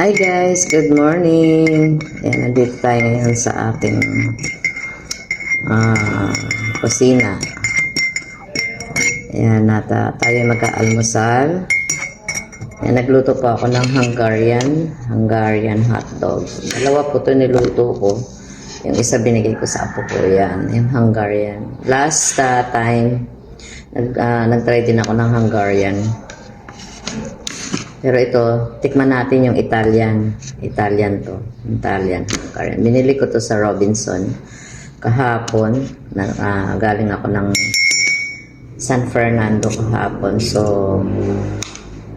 Hi guys, good morning. Ayan, nandito tayo ngayon sa ating kusina. Ayan, tayo mag-aalmusal. Ayan, nagluto po ako ng Hungarian hotdog. Dalawa po ito niluto ko. Yung isa binigay ko sa apo ko. Yan, yung Hungarian. Last time, nag-try din ako ng Hungarian. Pero ito, tikman natin yung Italian. Italian to. Italian Hungarian. Binili ko to sa Robinson kahapon. Galing ako ng San Fernando kahapon. So,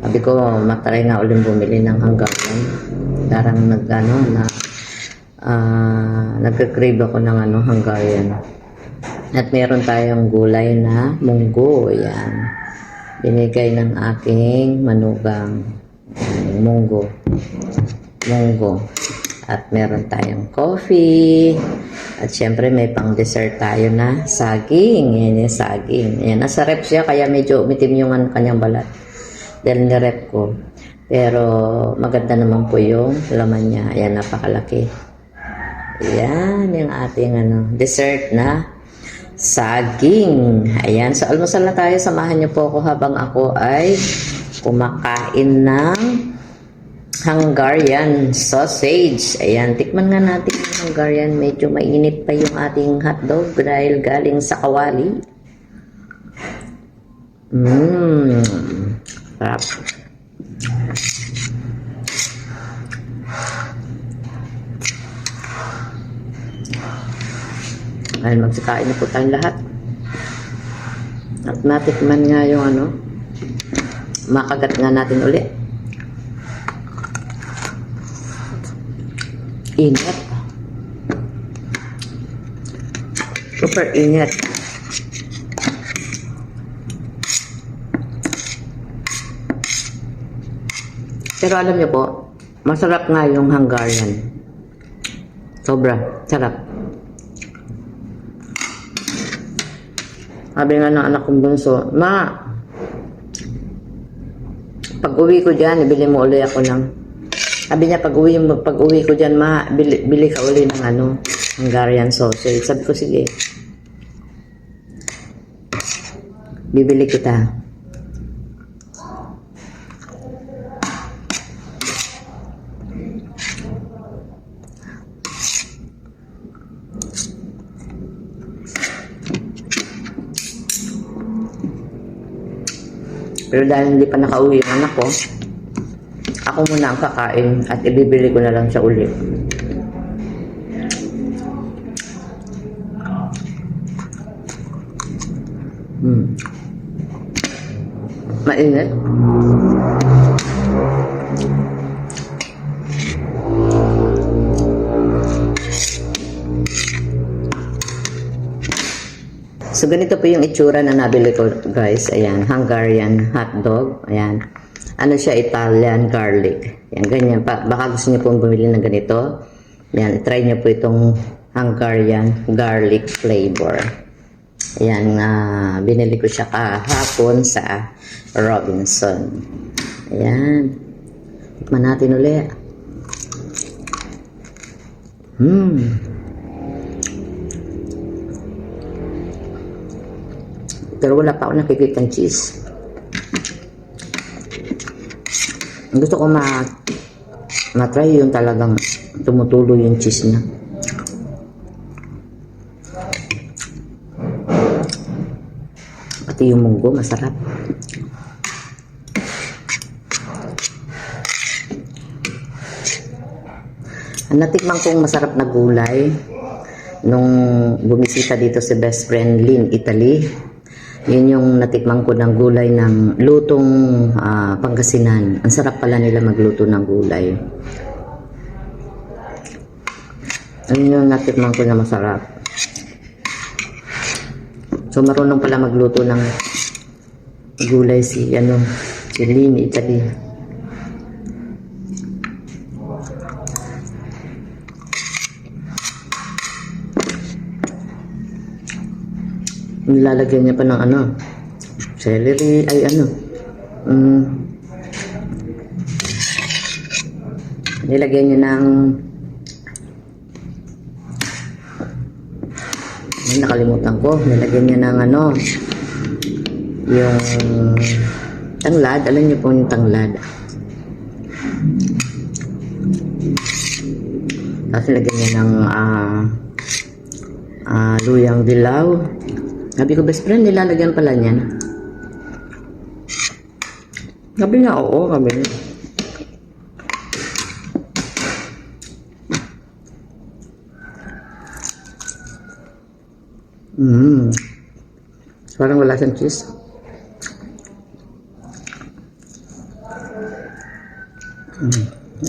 sabi ko, matry nga ulit bumili ng Hungarian. Darang nagka-crave ako ng Hungarian. At meron tayong gulay na munggo. Yan. Binigay ng aking manugang munggo. At meron tayong coffee. At syempre may pang dessert tayo na saging. Yan yung saging. Yan, nasa rep siya kaya medyo umitim yung kanyang balat. Dahil nirep ko. Pero maganda naman po yung laman niya. Ayan, napakalaki. Yan yung ating dessert na saging. Ayan. So, almusal na tayo. Samahan niyo po ako habang ako ay kumakain ng Hungarian sausage. Ayan. Tikman nga natin yung Hungarian. Medyo mainit pa yung ating hotdog dahil galing sa kawali. Sarap. Ay, magsikain na po tayong lahat. At natikman nga yung makagat nga natin uli. Init. Super init. Pero alam niyo po, masarap nga yung Hungarian. Sobra. Sarap. Sabi nga ng anak kong bunso, Ma, pag-uwi ko dyan, ibili mo uli ako ng... Sabi niya, pag-uwi ko dyan, Ma, bili ka uli ng Hungarian sausage. Sabi ko, sige. Bibili kita. Pero dahil hindi pa nakauwi yung anak ko, ako muna ang kakain at ibibili ko na lang siya uli. Mainit. So, ganito po yung itsura na nabili ko, guys. Ayan, Hungarian hotdog. Ayan. Ano siya, Italian garlic. Ayan, ganyan. Baka gusto niyo pong bumili ng ganito. Ayan, try niyo po itong Hungarian garlic flavor. Ayan, binili ko siya kahapon sa Robinson. Ayan. Tikman natin ulit. Pero wala pa ako nakikita ng cheese. Gusto ko matry yung talagang tumutulo yung cheese niya. Pati yung munggo, masarap. Ang natikman kong masarap na gulay nung bumisita dito si best friend Lynn, Italy. Yun yung natikman ko ng gulay ng lutong Pangasinan. Ang sarap pala nila magluto ng gulay. Yun yung natikman ko na masarap. So marunong pala magluto ng gulay si Lynn, Italy. Nilalagyan niya pa ng celery, nilagyan nyo ng ay, nakalimutan ko. Nilagyan nyo ng ano, yung tanglad. Alam nyo po yung tanglad. Tapos nilagyan nyo ng luyang dilaw. Sabi ko, best friend, nilalagyan pala niyan. Sabi niya, oo, sabi niya. Parang wala siyang cheese.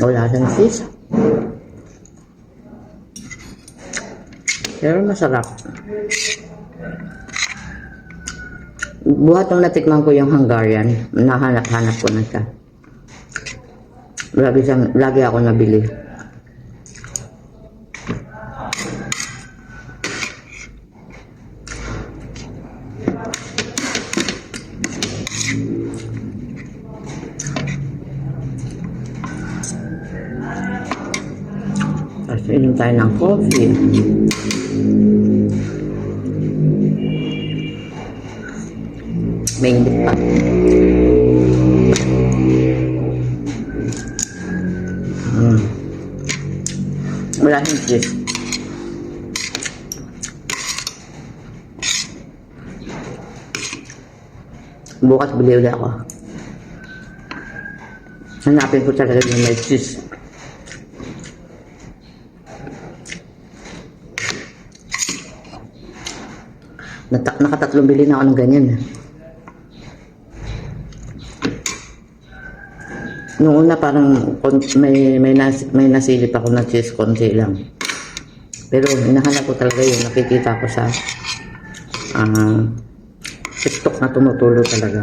Wala siyang cheese. Pero masarap. Buhat nung natikman ko yung Hungarian, nahanap-hanap ko na siya. Lagi ako nabili. Tapos inom tayo ng coffee. May init pa. Wala siyang cheese. Bukas bili ulit ako. Hanapin ko talaga yung may cheese. Nakatatlong bili na ako ng ganyan. Noong una parang may nasilip ako na cheese, konti lang. Pero hinahanap ko talaga yun. Nakikita ko sa TikTok na tumutulo talaga.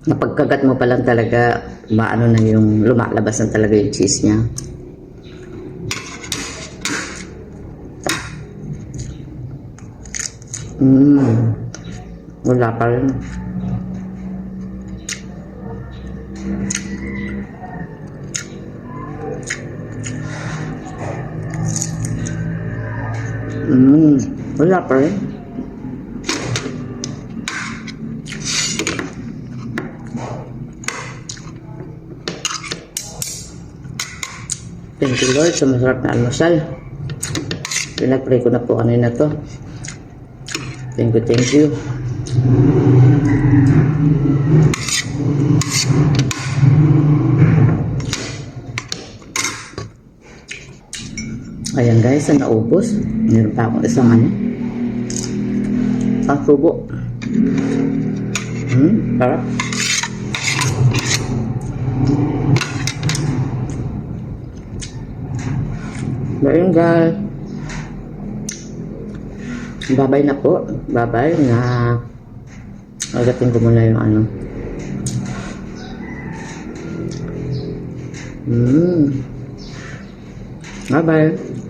Napagkagat mo pa lang talaga, maano na yung lumalabas na talaga yung cheese niya. Wala pa rin. Wala pa rin. Thank you Lord sa masarap na almusal. Pinag-pray ko na po kanina to. Thank you. Ayan guys, naubos. Meron pa akong isang subo. Sarap. Ayun guys. Babay na po. Babay na. Agatin ko muna yung ano. Bye-bye.